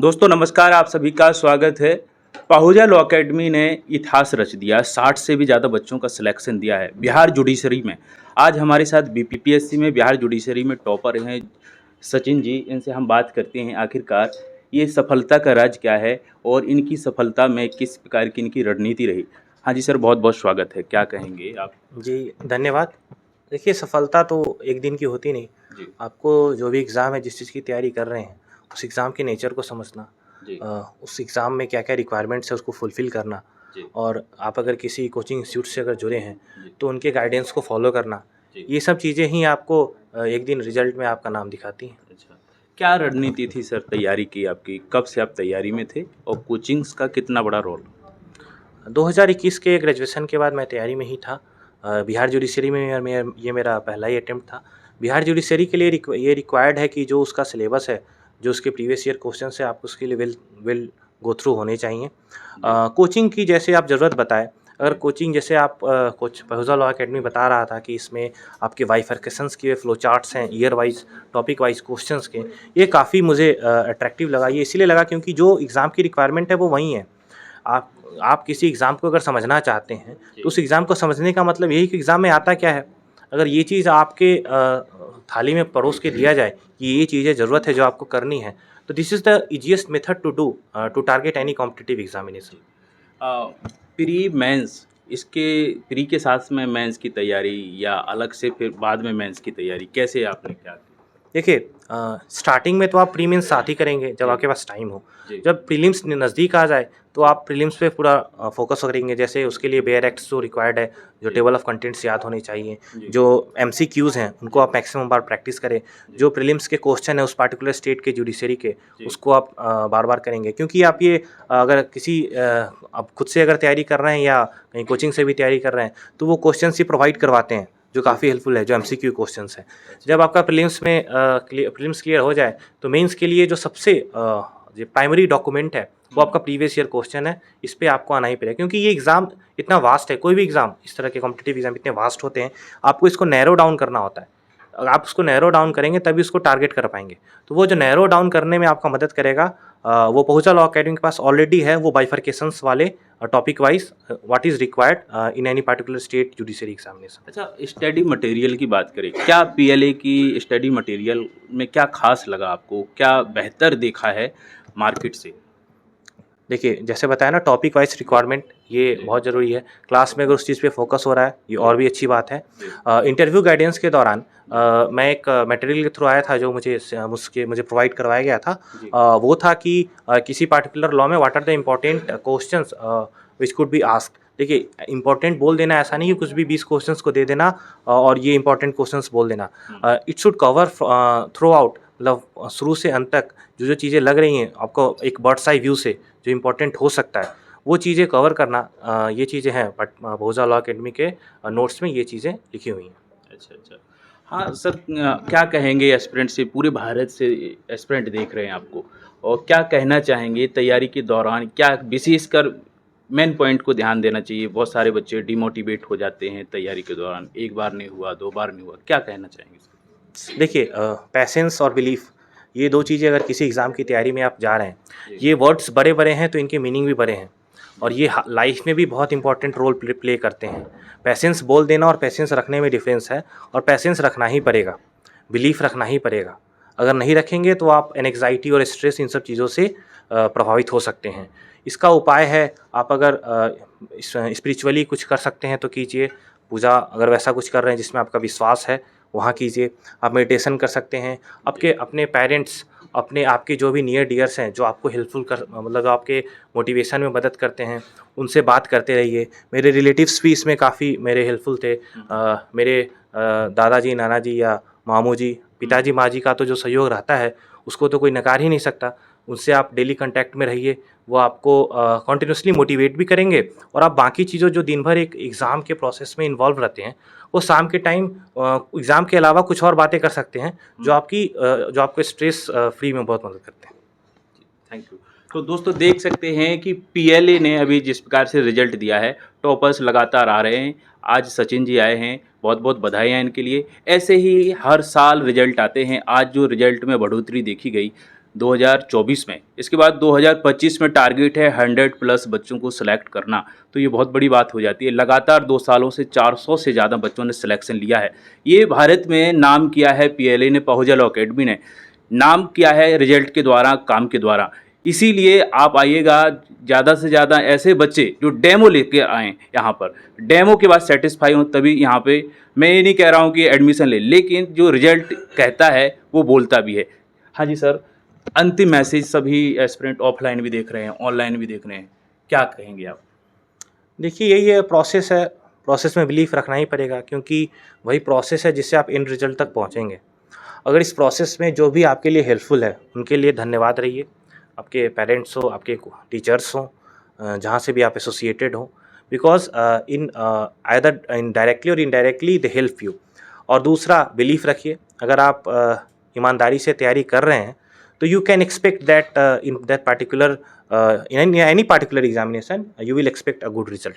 दोस्तों नमस्कार, आप सभी का स्वागत है। पाहुजा लॉ अकेडमी ने इतिहास रच दिया, 60 से भी ज़्यादा बच्चों का सिलेक्शन दिया है बिहार जुडिशरी में। आज हमारे साथ बीपीएससी में बिहार जुडिशरी में टॉपर हैं सचिन जी। इनसे हम बात करते हैं आखिरकार ये सफलता का राज क्या है और इनकी सफलता में किस प्रकार की इनकी रणनीति रही। हाँ जी सर, बहुत बहुत स्वागत है। क्या कहेंगे आप? जी, धन्यवाद। देखिए, सफलता तो एक दिन की होती नहीं। जी आपको जो भी एग्ज़ाम है, जिस चीज़ की तैयारी कर रहे हैं, उस एग्ज़ाम के नेचर को समझना, जी उस एग्ज़ाम में क्या-क्या रिक्वायरमेंट्स है उसको फुलफ़िल करना, जी और आप अगर किसी कोचिंग इंस्टीट्यूट से अगर जुड़े हैं, जी तो उनके गाइडेंस को फ़ॉलो करना, जी। ये सब चीज़ें ही आपको एक दिन रिज़ल्ट में आपका नाम दिखाती हैं। अच्छा, क्या रणनीति थी सर तैयारी की आपकी? कब से आप तैयारी में थे और कोचिंग्स का कितना बड़ा रोल? 2021 के ग्रेजुएशन के बाद मैं तैयारी में ही था। बिहार जुडिशरी में ये मेरा पहला ही अटेम्प्ट था। बिहार जुडिशरी के लिए ये रिक्वायर्ड है कि जो उसका सिलेबस है, जो उसके प्रीवियस ईयर क्वेश्चंस है, आप उसके लिए वेल वेल गो थ्रू होने चाहिए। जी कोचिंग की जैसे आप ज़रूरत बताएँ, अगर जी कोचिंग जैसे आप कोच पहुजा लॉ अकेडमी बता रहा था कि इसमें आपके बाइफरकेशंस के फ्लो चार्ट्स हैं, year wise, topic wise questions के, ये काफ़ी मुझे अट्रैक्टिव लगा। ये इसीलिए लगा क्योंकि जो एग्ज़ाम की रिक्वायरमेंट है वो वही है। आप आप किसी एग्ज़ाम को अगर समझना चाहते हैं, तो जी उस एग्ज़ाम को समझने का मतलब यही कि एग्ज़ाम में आता क्या है? अगर ये चीज़ आपके थाली में परोस के दिया जाए कि ये चीज़ें ज़रूरत है जो आपको करनी है, तो this is the easiest method to do to target any competitive examination. जी। प्री मेंस, इसके प्री के साथ में मेंस की तैयारी या अलग से फिर बाद में मेंस की तैयारी कैसे आपने क्या की? देखिए, स्टार्टिंग में तो आप प्रीलिम्स साथ ही करेंगे जब जी आपके पास टाइम हो। जी जब प्रीलिम्स नज़दीक आ जाए, तो जी आप प्रीलिम्स पे पूरा फ़ोकस करेंगे। जैसे उसके लिए बेयर एक्ट्स जो रिक्वायर्ड है, जो जी टेबल ऑफ कंटेंट्स याद होने चाहिए, जी जो एमसीक्यूज़ हैं, उनको जी आप मैक्सिमम बार प्रैक्टिस करें। जी जो प्रीलिम्स के क्वेश्चन है उस पार्टिकुलर स्टेट के जुडिशरी के, जी उसको आप बार-बार करेंगे। क्योंकि आप ये अगर किसी आप खुद से अगर तैयारी कर रहे हैं या कहीं कोचिंग से भी तैयारी कर रहे हैं, तो वो क्वेश्चन्स ही प्रोवाइड करवाते हैं, जो जी। काफ़ी हेल्पफुल है, जो एमसीक्यू क्वेश्चंस हैं। अच्छा जब आपका प्रीलिम्स में प्रीलिम्स क्लियर हो जाए, तो मेंस के लिए जो सबसे जो प्राइमरी डॉक्यूमेंट है, वो आपका प्रीवियस ईयर क्वेश्चन है। इस पे आपको आना ही पड़ेगा, क्योंकि ये एग्ज़ाम इतना वास्ट है। कोई भी एग्ज़ाम, इस तरह के कॉम्पिटिटिव एग्ज़ाम इतने वास्ट होते हैं, आपको इसको नैरो डाउन करना होता है। अगर आप उसको नैरो डाउन करेंगे तभी उसको टारगेट कर पाएँगे। तो वो जो नैरो डाउन करने में आपका मदद करेगा, वो पहुँचा लॉ अकेडमी के पास ऑलरेडी है, वो बाइफरकेशंस वाले topic wise what is required in any particular state judiciary examination. अच्छा, स्टडी मटेरियल की बात करें, क्या पीएलए की स्टडी मटेरियल में क्या खास लगा आपको? क्या बेहतर देखा है मार्केट से? देखिए, जैसे बताया ना, टॉपिक वाइज़ रिक्वायरमेंट ये जी बहुत ज़रूरी है। क्लास में अगर उस चीज़ पे फ़ोकस हो रहा है, ये जी और भी अच्छी बात है। जी इंटरव्यू गाइडेंस के दौरान जी मैं एक मटेरियल के थ्रू आया था जो मुझे प्रोवाइड करवाया गया था। जी वो था कि किसी पार्टिकुलर लॉ में what are the important questions which could be asked. देखिए, इम्पोर्टेंट बोल देना ऐसा नहीं है कुछ भी 20 क्वेश्चंस को दे देना और ये इम्पोर्टेंट क्वेश्चंस बोल देना। Hmm, it should cover throughout, मतलब शुरू से अंत तक जो-जो चीज़ें लग रही हैं आपको एक बर्ड्स आई व्यू से, जो इम्पोर्टेंट हो सकता है, वो चीज़ें कवर करना, ये चीज़ें हैं। बट भोजा लॉ अकेडमी के नोट्स में ये चीज़ें लिखी हुई हैं। अच्छा, अच्छा। हाँ सर, क्या कहेंगे एस्पिरेंट से, पूरे भारत से एस्पिरेंट देख रहे हैं आपको और क्या कहना चाहेंगे तैयारी के दौरान, क्या विशेषकर मेन पॉइंट को ध्यान देना चाहिए? बहुत सारे बच्चे डिमोटिवेट हो जाते हैं तैयारी के दौरान, 1 बार नहीं हुआ, 2 बार नहीं हुआ, क्या कहना चाहेंगे इसमें? देखिए, पैशंस और बिलीफ, ये 2 चीज़ें अगर किसी एग्ज़ाम की तैयारी में आप जा रहे हैं, जी, ये वर्ड्स बड़े-बड़े हैं तो इनके मीनिंग भी बड़े हैं, और जी, ये लाइफ में भी बहुत इंपॉर्टेंट रोल प्ले करते हैं। पैशंस बोल देना और पैशंस रखने में डिफरेंस है, और पैशंस रखना ही पड़ेगा, बिलीफ रखना ही पड़ेगा। अगर नहीं रखेंगे तो आप एंग्ज़ायटी और स्ट्रेस, इन सब चीज़ों से प्रभावित हो सकते हैं। इसका उपाय है, आप अगर स्पिरिचुअली कुछ कर सकते हैं तो कीजिए। पूजा अगर वैसा कुछ कर रहे हैं जिसमें आपका विश्वास है, वहाँ कीजिए। आप मेडिटेशन कर सकते हैं। जी, आपके अपने पेरेंट्स, अपने आपके जो भी नियर डियर्स हैं, जो आपको हेल्पफुल कर मतलब आपके मोटिवेशन में मदद करते हैं, उनसे बात करते रहिए। मेरे रिलेटिव्स भी इसमें काफ़ी मेरे हेल्पफुल थे। हुँ, मेरे दादाजी, नाना जी या मामू जी, हुँ, पिताजी, माँ जी का तो जो सहयोग रहता है, उसको तो कोई नकार ही नहीं सकता। उनसे आप डेली कॉन्टैक्ट में रहिए। वो आपको कंटिन्यूअसली मोटिवेट भी करेंगे, और आप बाकी चीज़ों जो दिन भर एक एग्ज़ाम के प्रोसेस में इन्वॉल्व रहते हैं, वो शाम के टाइम एग्ज़ाम के अलावा कुछ और बातें कर सकते हैं, हुँ। जो आपको स्ट्रेस फ्री में बहुत मदद करते हैं। Thank you. तो दोस्तों देख सकते हैं कि पीएलए ने अभी जिस प्रकार से रिजल्ट दिया है, टॉपर्स लगातार आ रहे हैं। आज सचिन जी आए हैं, बहुत-बहुत बधाइयाँ इनके लिए। ऐसे ही हर साल रिजल्ट आते हैं। आज जो रिजल्ट में बढ़ोतरी देखी गई, 2024 में। इसके बाद 2025 में टारगेट है 100+ बच्चों को सिलेक्ट करना, तो ये बहुत बड़ी बात हो जाती है। लगातार 2 सालों से 400 से ज़्यादा बच्चों ने सिलेक्शन लिया है। ये भारत में नाम किया है पीएलए ने, पाहुजा लॉ अकेडमी ने नाम किया है रिजल्ट के द्वारा, काम के द्वारा। इसीलिए आप आइएगा, ज़्यादा से ज़्यादा ऐसे बच्चे जो डेमो लेके आएँ यहाँ पर, डेमो के बाद सेटिस्फाई हों तभी यहाँ पे। मैं ये नहीं कह रहा हूँ कि एडमिशन ले, लेकिन जो रिजल्ट कहता है वो बोलता भी है। हाँ जी सर, अंतिम मैसेज सभी एस्पिरेंट ऑफलाइन भी देख रहे हैं, ऑनलाइन भी देख रहे हैं, क्या कहेंगे आप? देखिए यही है, प्रोसेस है, प्रोसेस में बिलीफ रखना ही पड़ेगा, क्योंकि वही प्रोसेस है जिससे आप इन रिजल्ट तक पहुँचेंगे। अगर इस प्रोसेस में जो भी आपके लिए हेल्पफुल है उनके लिए धन्यवाद रहिए, आपके पेरेंट्स हो, आपके टीचर्स हों, जहाँ से भी आप एसोसिएटेड हों, बिकॉज इन आइदर इनडायरेक्टली और इनडायरेक्टली दे हेल्प यू। और दूसरा, बिलीफ रखिए, अगर आप ईमानदारी से तैयारी कर रहे हैं तो you can expect that in that particular in any particular examination you will expect a good result.